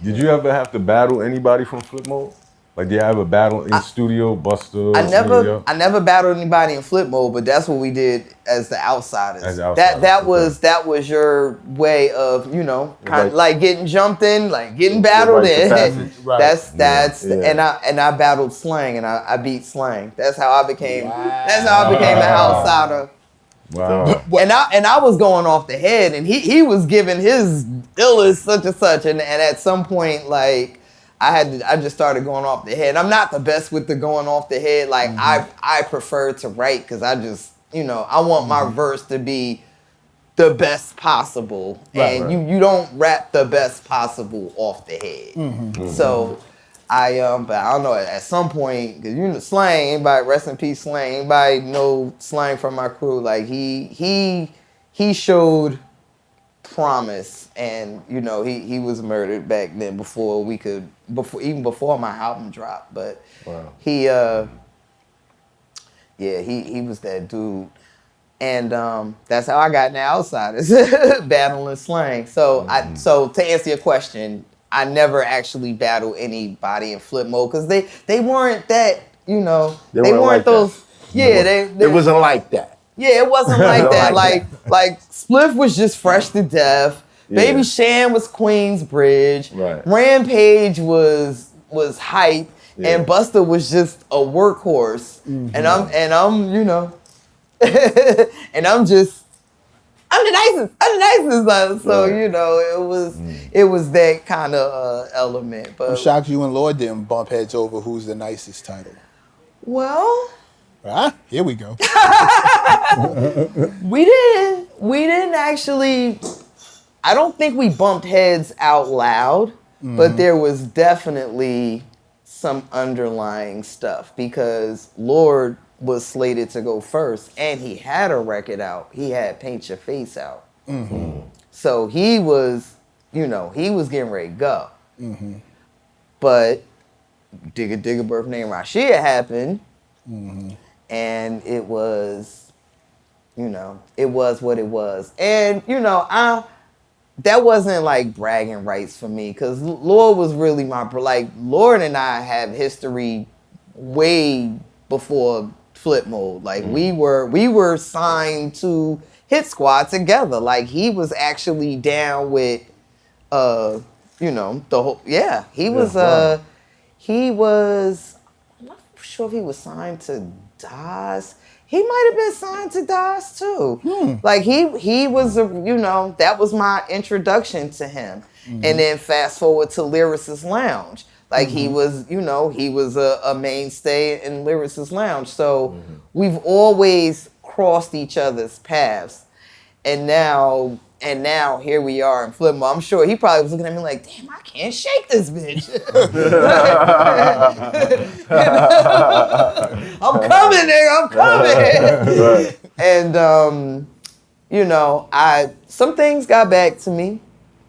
Did you ever have to battle anybody from Flipmode? Like, did you ever battle in studio, Buster? I never battled anybody in Flipmode, but that's what we did as the outsiders. As the outsiders, that was your way of, you know, kind of like getting jumped in, like getting battled in. Right. That's and I battled Slang and I beat Slang. That's how I became. That's how I became an outsider. Wow. And I was going off the head, and he was giving his illest such and such, and at some point, like, I just started going off the head. I'm not the best with the going off the head. Like, I prefer to write because I just, you know, I want my verse to be the best possible. And you don't rap the best possible off the head. So but I don't know, at some point, because you know, Slang, anybody, rest in peace, Slang, anybody know Slang from my crew, like he showed promise, and you know, he was murdered back then even before my album dropped, but he was that dude. And that's how I got in the Outsiders, battling Slang. So so to answer your question, I never actually battled anybody in Flipmode because they weren't that, you know, they weren't like those. That. It wasn't like that. Yeah, it wasn't like that. Like Spliff was just fresh to death. Baby Shan was Queensbridge. Right. Rampage was hype, and Buster was just a workhorse. And I'm you know, and I'm the nicest. So you know, it was that kind of element. But I'm shocked you and Lord didn't bump heads over who's the nicest title. Well. Here we go. We didn't actually, I don't think we bumped heads out loud, but there was definitely some underlying stuff because Lord was slated to go first and he had a record out. He had Paint Your Face out. So he was, you know, he was getting ready to go. But Digga Digga Birthday and Rashia happened. And it was, you know, it was what it was. And, you know, that wasn't like bragging rights for me because Lord was really Lord and I have history way before Flipmode. Like we were signed to Hit Squad together. Like he was actually down with, you know, the whole, he was, I'm not sure if he was signed to Das. He might have been signed to Das too. Like he was, you know, that was my introduction to him. And then fast forward to Lyricist Lounge. Like he was, you know, he was a mainstay in Lyricist Lounge. So we've always crossed each other's paths. And now here we are in Flipmode. I'm sure he probably was looking at me like, damn, I can't shake this bitch. I'm coming, nigga, I'm coming. And you know, some things got back to me.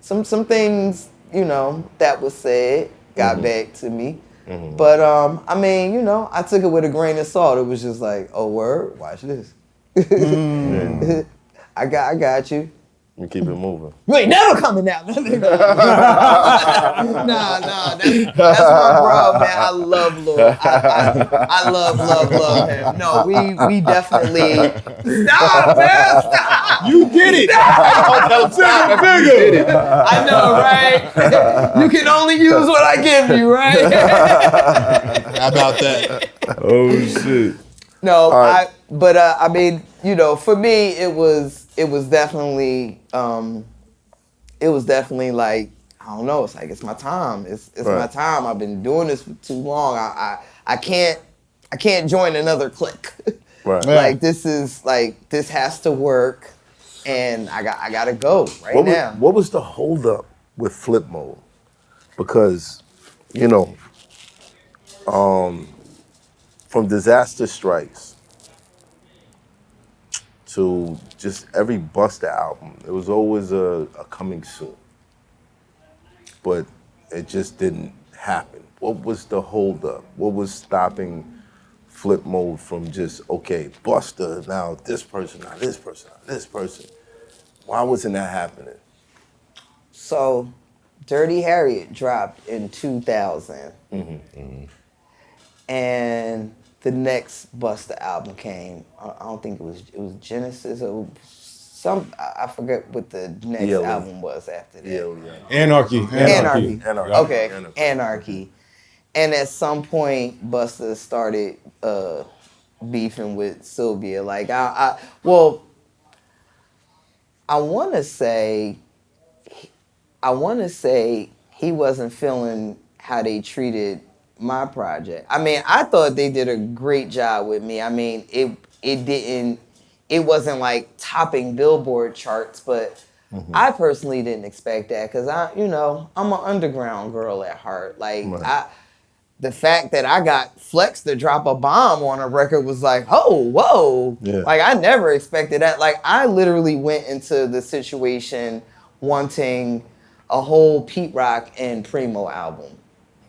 Some things, you know, that was said got back to me. But I mean, you know, I took it with a grain of salt. It was just like, oh word, watch this. I got you. You keep it moving. You ain't never coming out. Nah, that's my bro, man. I love Lord. I love him. No, we definitely stop, man. Stop. You did it. I know, right? You can only use what I give you, right? How about that? Oh shit. No, I mean, you know, for me, it was definitely like, I don't know, it's like, it's my time. It's my time. I've been doing this for too long. I can't join another clique. Right. Like this has to work, and I gotta go now. What was the holdup with Flipmode? Because, you know, from Disaster Strikes to just every Busta album, it was always a coming soon. But it just didn't happen. What was the holdup? What was stopping Flipmode from just, okay, Busta, now this person, now this person, now this person? Why wasn't that happening? So Dirty Harriet dropped in 2000. And the next Busta album came. I don't think it was Genesis or I forget what the next ELE. album was after that. Anarchy. Anarchy. Anarchy. Okay, Anarchy. Anarchy. And at some point, Busta started beefing with Sylvia. Like I want to say he wasn't feeling how they treated my project. I mean, I thought they did a great job with me. I mean, it wasn't like topping Billboard charts, but I personally didn't expect that because I'm an underground girl at heart. Like the fact that I got Flex to drop a bomb on a record was like, oh, whoa. Yeah. Like, I never expected that. Like, I literally went into the situation wanting a whole Pete Rock and Primo album.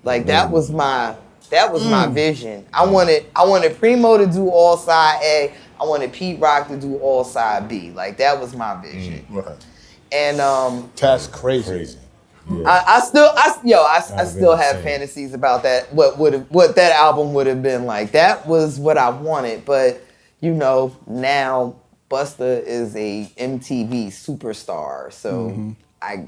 Like, that was my vision. I wanted Primo to do all side A. I wanted Pete Rock to do all side B. Like, that was my vision. Right. And That's crazy. Yeah. I still have insane. fantasies about that. What that album would have been like. That was what I wanted. But now Busta is a MTV superstar. So I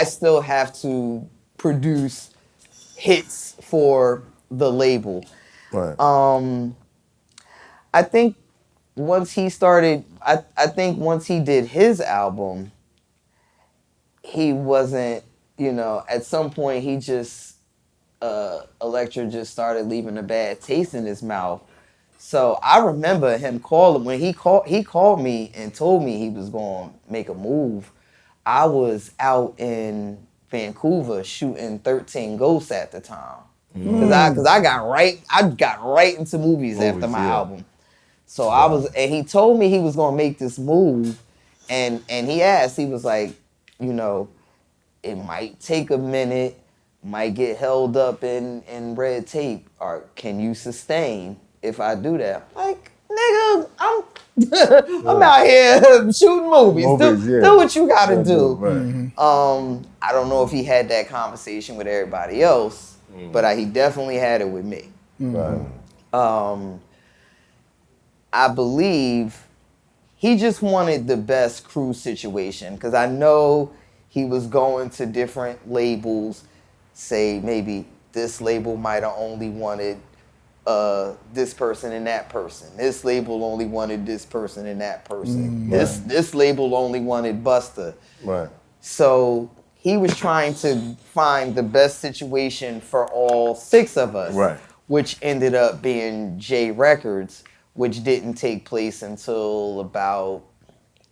still have to produce hits for the label. Right. I think once he started, I think once he did his album, he wasn't, at some point he just, Elektra just started leaving a bad taste in his mouth. So I remember him calling, when he called me and told me he was going to make a move. I was out in Vancouver shooting 13 Ghosts at the time. Cause I got right into movies after my album. So and he told me he was going to make this move. And he was like, it might take a minute, might get held up in red tape, or can you sustain if I do that? Like, nigga, I'm out here shooting movies. Do what you gotta do. Right. I don't know if he had that conversation with everybody else, but he definitely had it with me. Right. I believe he just wanted the best crew situation, because I know he was going to different labels, say maybe this label might have only wanted this person and that person. This label only wanted this person and that person. This label only wanted Busta. Right. So he was trying to find the best situation for all 6 of us, Right. which ended up being J Records, which didn't take place until about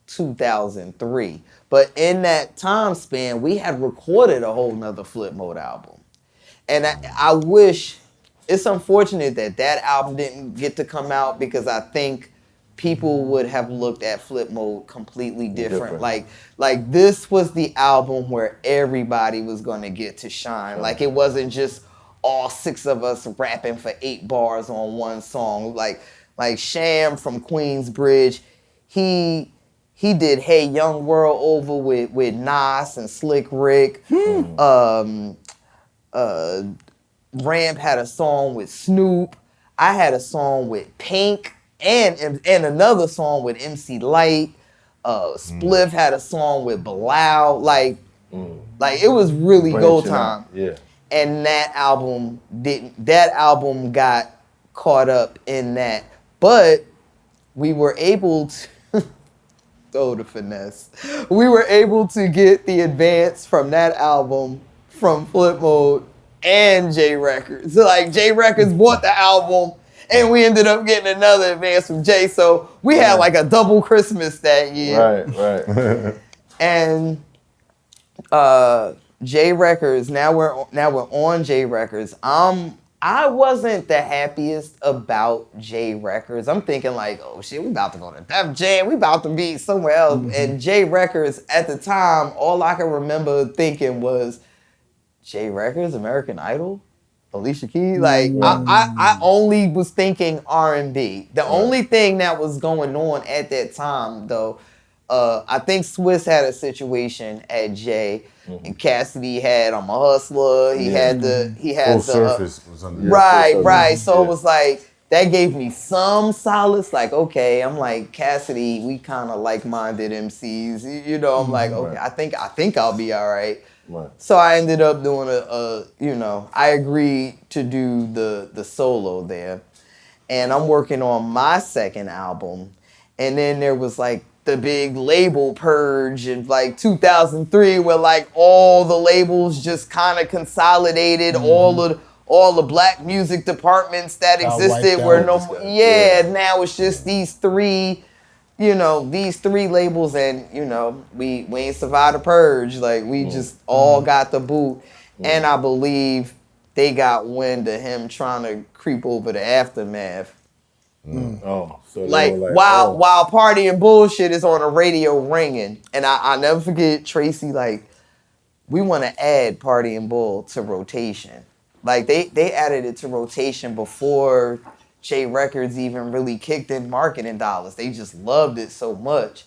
2003. But in that time span, we had recorded a whole nother Flipmode album. And I wish, it's unfortunate that album didn't get to come out, because I think people would have looked at Flipmode completely different. Like this was the album where everybody was gonna get to shine. Like, it wasn't just all 6 of us rapping for 8 bars on one song. Like Sham from Queensbridge, he did Hey Young World over with Nas and Slick Rick. Ramp had a song with Snoop. I had a song with Pink and another song with MC Lyte. Spliff had a song with Bilal. Like it was really go time. Yeah. And that album got caught up in that. But we were able to throw the finesse. We were able to get the advance from that album from Flipmode and J Records. So like J Records bought the album and we ended up getting another advance from J. So we had like a double Christmas that year. Right. And J Records, now we're on J Records. I wasn't the happiest about J Records. I'm thinking like, oh shit, we about to go to Def Jam. We about to be somewhere else. And J Records, at the time, all I can remember thinking was, J Records, American Idol, Alicia Keys. Like, I only was thinking R&B. The only thing that was going on at that time, though, I think Swiss had a situation at J, and Cassidy had I'm a Hustler. He had the Full Surface was under there. right. So it was like that gave me some solace. Like, okay, I'm like Cassidy, we kind of like-minded MCs. You know, I'm like, okay, I think I'll be all right. Right. So I ended up doing I agreed to do the solo there. And I'm working on my second album. And then there was like the big label purge in like 2003 where like all the labels just kind of consolidated, all the black music departments that existed were no more. Now it's just these three labels, and we ain't survived the purge. Like we just all got the boot. And I believe they got wind of him trying to creep over the Aftermath. Oh, so Like while Party and Bullshit is on the radio ringing, and I never forget Tracy, like, we want to add Party and Bull to rotation. Like they added it to rotation before J Records even really kicked in marketing dollars. They just loved it so much.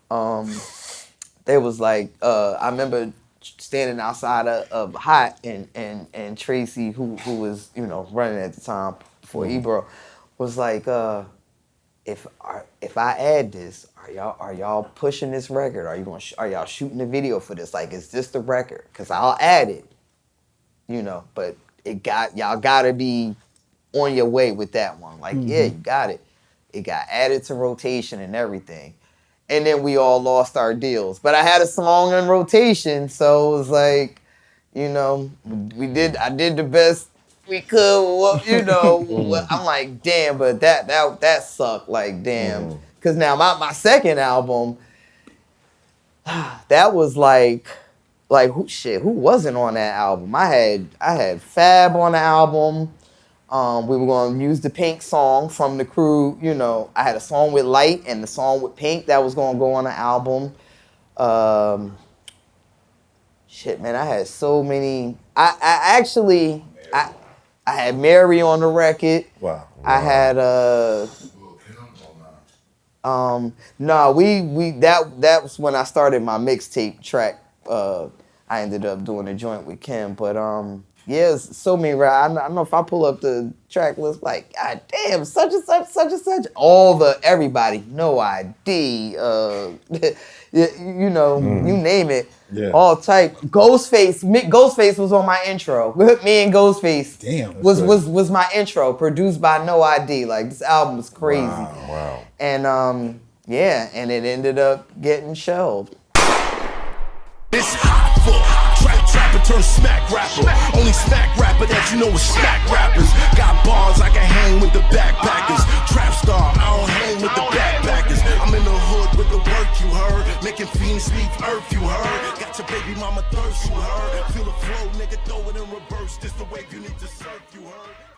There was like I remember standing outside of Hot and Tracy, who was running at the time before Ebro, was like, if I add this, are y'all pushing this record? Are y'all shooting the video for this? Like, is this the record? Cause I'll add it, but y'all gotta be on your way with that one. Like, yeah, you got it. It got added to rotation and everything. And then we all lost our deals. But I had a song on rotation, so it was like, I did the best we could. I'm like, damn, but that sucked. Like, damn. Because now my second album, that was like who wasn't on that album? I had Fab on the album. We were going to use the Pink song from the crew. I had a song with Light and the song with Pink that was going to go on the album. Man, I had so many. I had Mary on the record. Wow. I had that was when I started my mixtape track. I ended up doing a joint with Kim, but it's so many. I don't know if I pull up the track list, like, God damn, such and such, everybody, No ID, you name it, all type. Ghostface was on my intro. Me and Ghostface was my intro, produced by No ID. Like, this album was crazy. Wow. And and it ended up getting shelved. It's hot for trapper turn smack rapper. Only smack rapper that you know is smack rappers. Got bars, I can hang with the backpackers. Trap star, I don't hang with the backpackers. I'm in the hood with the work, you heard. Making fiends leave earth, you heard. Got your baby mama thirst, you heard. Feel the flow, nigga, throw it in reverse. This the wave you need to surf, you heard.